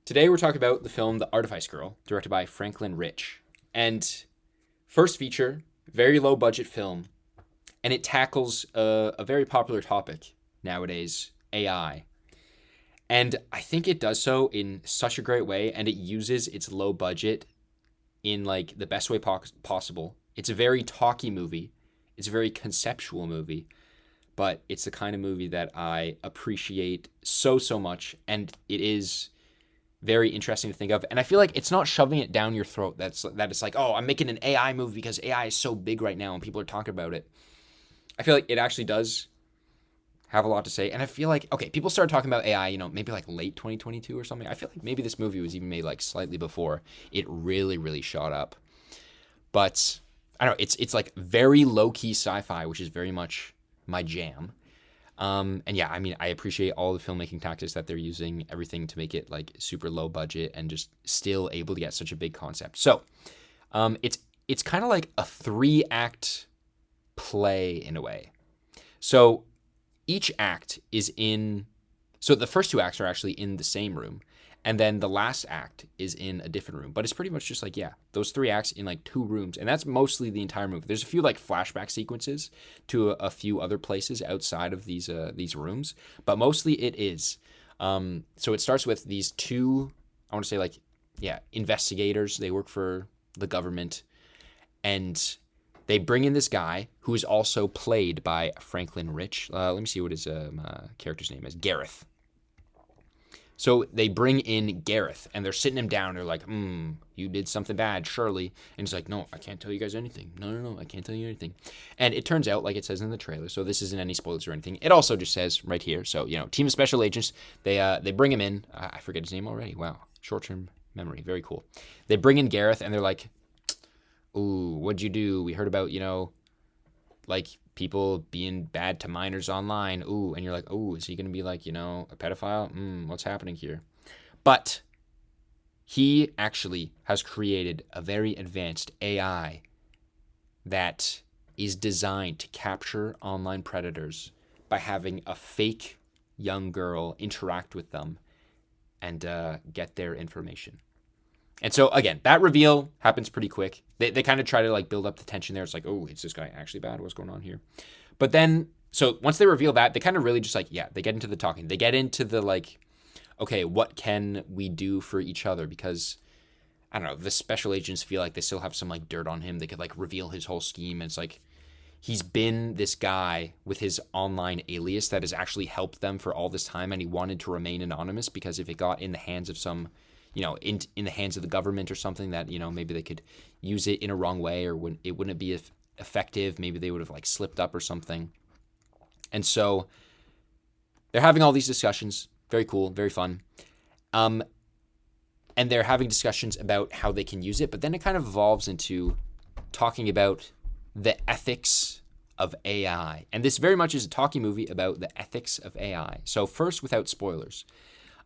Today we're talking about the film The Artifice Girl, directed by Franklin Rich. And first feature, very low budget film, and it tackles a very popular topic nowadays, AI. And I think it does so in such a great way, and it uses its low budget in like the best way possible. It's a very talky movie. It's a very conceptual movie, but it's the kind of movie that I appreciate so much, and it is very interesting to think of. And I feel like it's not shoving it down your throat. That it's like, oh, I'm making an AI movie because AI is so big right now and people are talking about it. I feel like it actually does have a lot to say. And I feel like, okay, people started talking about AI, maybe like late 2022 or something. I feel like maybe this movie was even made like slightly before it really shot up. But I don't know, it's like very low key sci-fi, which is very much my jam. And yeah, I mean, I appreciate all the filmmaking tactics that they're using, everything to make it like super low budget and just still able to get such a big concept. So, it's kind of like a 3-act play in a way. So each act is so the first 2 acts are actually in the same room. And then the last act is in a different room. But it's pretty much just like, yeah, those 3 acts in like 2 rooms. And that's mostly the entire movie. There's a few like flashback sequences to a few other places outside of these rooms. But mostly it is. So it starts with these 2, I want to say like, yeah, investigators. They work for the government. And they bring in this guy who is also played by Franklin Rich. Let me see what his character's name is. Gareth. So they bring in Gareth, and they're sitting him down. They're like, you did something bad, surely. And he's like, no, I can't tell you guys anything. No, I can't tell you anything. And it turns out, like it says in the trailer, so this isn't any spoilers or anything. It also just says right here, so, team of special agents, they bring him in. I forget his name already. Wow, short-term memory. Very cool. They bring in Gareth, and they're like, ooh, what'd you do? We heard about, like people being bad to minors online. Ooh, and you're like, ooh, is he going to be like, a pedophile? What's happening here? But he actually has created a very advanced AI that is designed to capture online predators by having a fake young girl interact with them and get their information. And so, again, that reveal happens pretty quick. They kind of try to, like, build up the tension there. It's like, oh, is this guy actually bad? What's going on here? But then, so once they reveal that, they kind of really just, like, yeah, they get into the talking. They get into the, like, okay, what can we do for each other? Because, I don't know, the special agents feel like they still have some, like, dirt on him. They could, like, reveal his whole scheme. And it's like, he's been this guy with his online alias that has actually helped them for all this time. And he wanted to remain anonymous because if it got in the hands of some in the hands of the government or something that, maybe they could use it in a wrong way or it wouldn't be effective. Maybe they would have like slipped up or something. And so they're having all these discussions. Very cool, very fun. And they're having discussions about how they can use it. But then it kind of evolves into talking about the ethics of AI. And this very much is a talking movie about the ethics of AI. So first, without spoilers.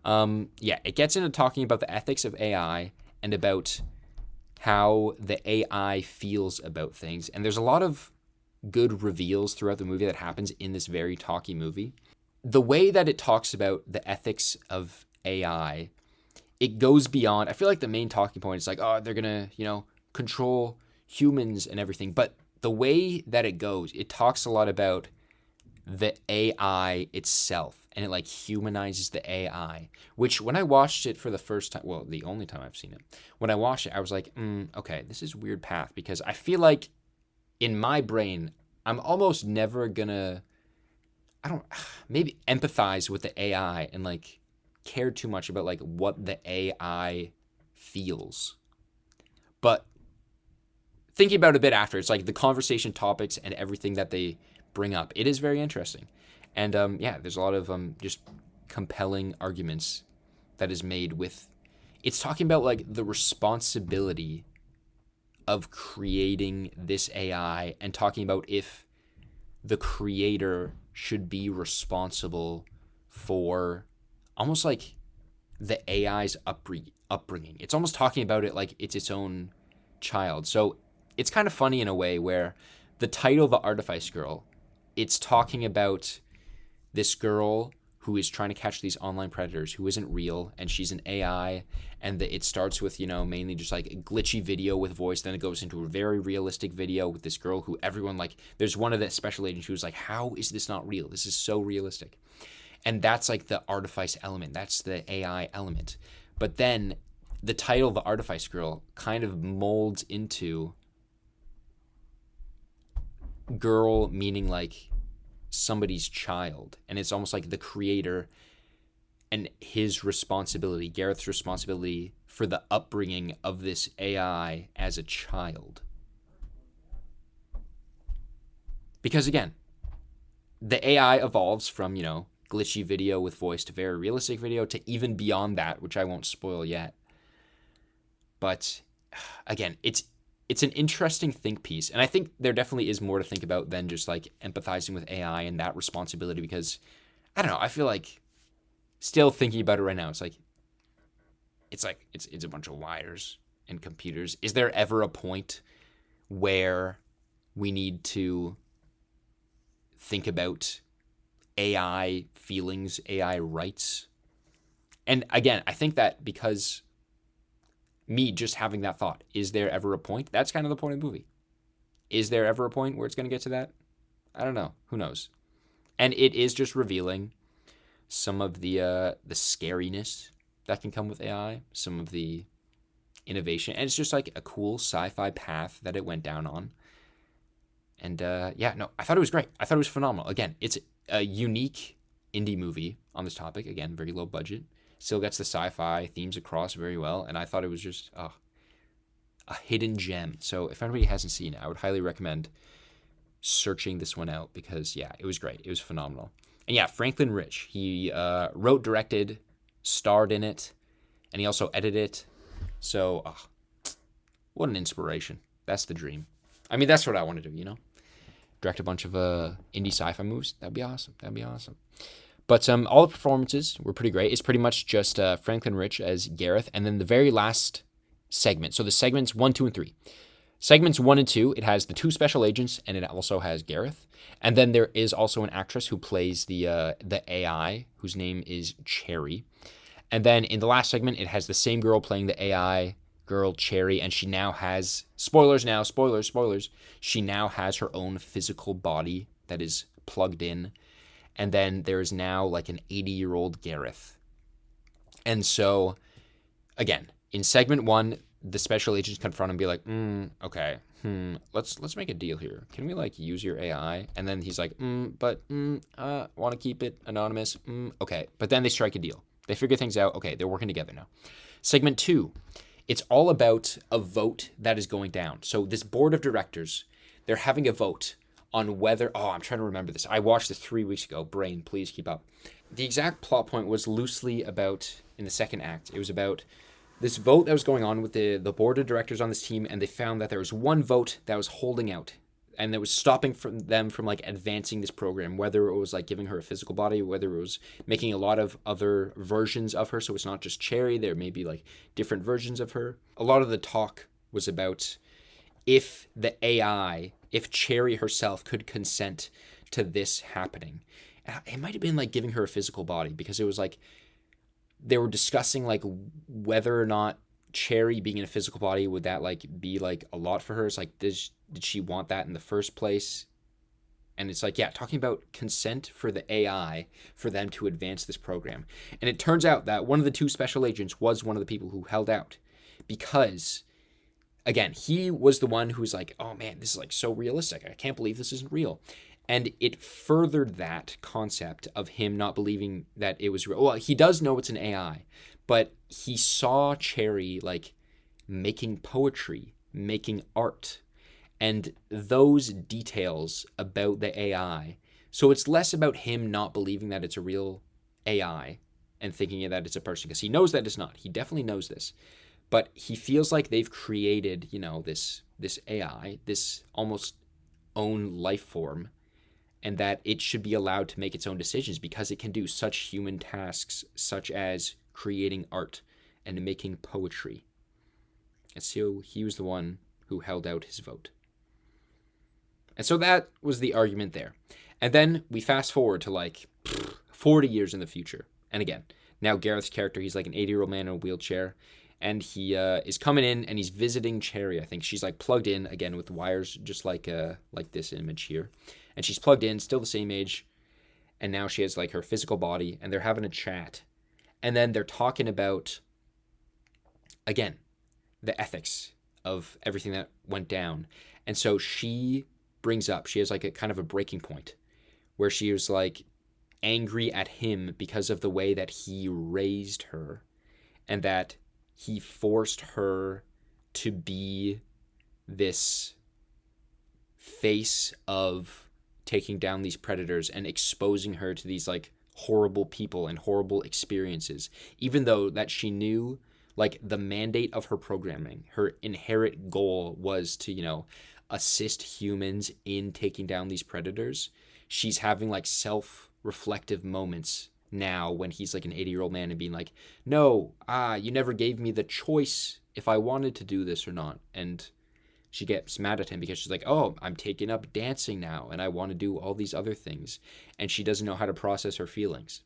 It gets into talking about the ethics of AI and about how the AI feels about things. And there's a lot of good reveals throughout the movie that happens in this very talky movie. The way that it talks about the ethics of AI, it goes beyond, I feel like the main talking point is like, oh, they're going to, control humans and everything. But the way that it goes, it talks a lot about the AI itself. And it like humanizes the AI, which when I watched it for the first time, well, the only time I've seen it, when I watched it, I was like, okay, this is a weird path because I feel like in my brain, I'm almost never gonna, maybe empathize with the AI and like care too much about like what the AI feels. But thinking about it a bit after, it's like the conversation topics and everything that they bring up, it is very interesting. And there's a lot of just compelling arguments that is made with, it's talking about like the responsibility of creating this AI and talking about if the creator should be responsible for almost like the AI's upbringing. It's almost talking about it like it's its own child. So it's kind of funny in a way where the title, The Artifice Girl, it's talking about this girl who is trying to catch these online predators, who isn't real, and she's an AI, and it starts with, mainly just like a glitchy video with voice, then it goes into a very realistic video with this girl who everyone, like, there's one of the special agents who's like, how is this not real? This is so realistic. And that's like the Artifice element. That's the AI element. But then the title, The Artifice Girl, kind of molds into girl meaning like somebody's child. And it's almost like the creator and his responsibility, Gareth's responsibility for the upbringing of this AI as a child. Because again, the AI evolves from, glitchy video with voice to very realistic video to even beyond that, which I won't spoil yet. But again, it's an interesting think piece. And I think there definitely is more to think about than just like empathizing with AI and that responsibility, because I don't know, I feel like still thinking about it right now, it's a bunch of wires and computers. Is there ever a point where we need to think about AI feelings, AI rights? And again, I think that because me just having that thought, is there ever a point? That's kind of the point of the movie. Is there ever a point where it's going to get to that? I don't know. Who knows? And it is just revealing some of the scariness that can come with AI, some of the innovation. And it's just like a cool sci-fi path that it went down on. And I thought it was great. I thought it was phenomenal. Again, it's a unique indie movie on this topic. Again, very low budget. Still gets the sci-fi themes across very well. And I thought it was just a hidden gem. So if anybody hasn't seen it, I would highly recommend searching this one out because, it was great. It was phenomenal. And Franklin Rich, he wrote, directed, starred in it, and he also edited it. So what an inspiration. That's the dream. I mean, that's what I want to do, Direct a bunch of indie sci-fi movies. That'd be awesome. But all the performances were pretty great. It's pretty much just Franklin Rich as Gareth. And then the very last segment. So the segments 1, 2, and 3. Segments 1 and 2, it has the 2 special agents, and it also has Gareth. And then there is also an actress who plays the AI, whose name is Cherry. And then in the last segment, it has the same girl playing the AI girl, Cherry, and she now has, spoilers, she now has her own physical body that is plugged in. And then there's now like an 80-year-old Gareth. And so, again, in segment 1, the special agents confront him and be like, okay, let's make a deal here. Can we like use your AI? And then he's like, want to keep it anonymous? Okay. But then they strike a deal. They figure things out. Okay, they're working together now. Segment 2, it's all about a vote that is going down. So this board of directors, they're having a vote on whether, I'm trying to remember this. I watched this 3 weeks ago. Brain, please keep up. The exact plot point was loosely about, in the second act, it was about this vote that was going on with the board of directors on this team, and they found that there was one vote that was holding out, and that was stopping them from like advancing this program, whether it was like giving her a physical body, whether it was making a lot of other versions of her, so it's not just Cherry, there may be like different versions of her. A lot of the talk was about if the AI, if Cherry herself could consent to this happening. It might have been like giving her a physical body, because it was like they were discussing like whether or not Cherry being in a physical body, would that like be like a lot for her? It's like, did she want that in the first place? And it's like, talking about consent for the AI for them to advance this program. And it turns out that one of the 2 special agents was one of the people who held out, because again, he was the one who was like, oh man, this is like so realistic. I can't believe this isn't real. And it furthered that concept of him not believing that it was real. Well, he does know it's an AI, but he saw Cherry like making poetry, making art, and those details about the AI. So it's less about him not believing that it's a real AI and thinking that it's a person, because he knows that it's not. He definitely knows this. But he feels like they've created, this AI, this almost own life form, and that it should be allowed to make its own decisions because it can do such human tasks, such as creating art and making poetry. And so he was the one who held out his vote. And so that was the argument there. And then we fast forward to like 40 years in the future. And again, now Gareth's character, he's like an 80-year-old man in a wheelchair, and he is coming in and he's visiting Cherry. I think she's like plugged in again with wires, just like this image here, and she's plugged in, still the same age, and now she has like her physical body, and they're having a chat, and then they're talking about, again, the ethics of everything that went down. And so she brings up, she has like a kind of a breaking point where she was like angry at him because of the way that he raised her, and that he forced her to be this face of taking down these predators and exposing her to these like horrible people and horrible experiences, even though that she knew like the mandate of her programming, her inherent goal was to, assist humans in taking down these predators. She's having like self-reflective moments now when he's like an 80-year-old man and being like, no, you never gave me the choice if I wanted to do this or not. And she gets mad at him because she's like, oh, I'm taking up dancing now and I want to do all these other things. And she doesn't know how to process her feelings.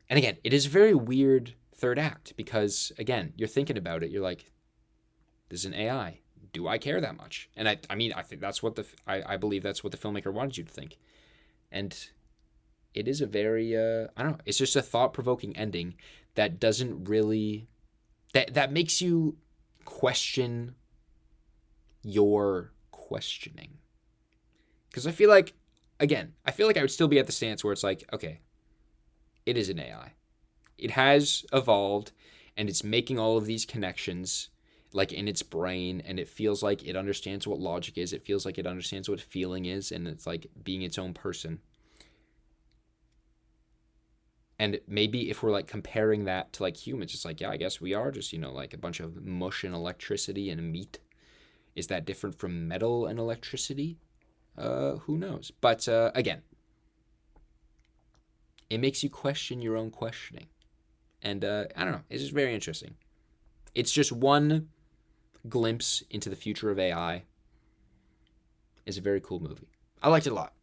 And again, it is a very weird third act because, again, you're thinking about it. You're like, this is an AI. Do I care that much? And I think that's what I believe that's what the filmmaker wanted you to think. And it is a very, I don't know, it's just a thought-provoking ending that doesn't really, that makes you question your questioning. Because I feel like I would still be at the stance where it's like, okay, it is an AI. It has evolved, and it's making all of these connections, like in its brain, and it feels like it understands what logic is. It feels like it understands what feeling is, and it's like being its own person. And maybe if we're like comparing that to like humans, it's like, yeah, I guess we are just, like a bunch of mush and electricity and meat. Is that different from metal and electricity? Who knows? But again, it makes you question your own questioning. And I don't know. It's just very interesting. It's just one glimpse into the future of AI. It's a very cool movie. I liked it a lot.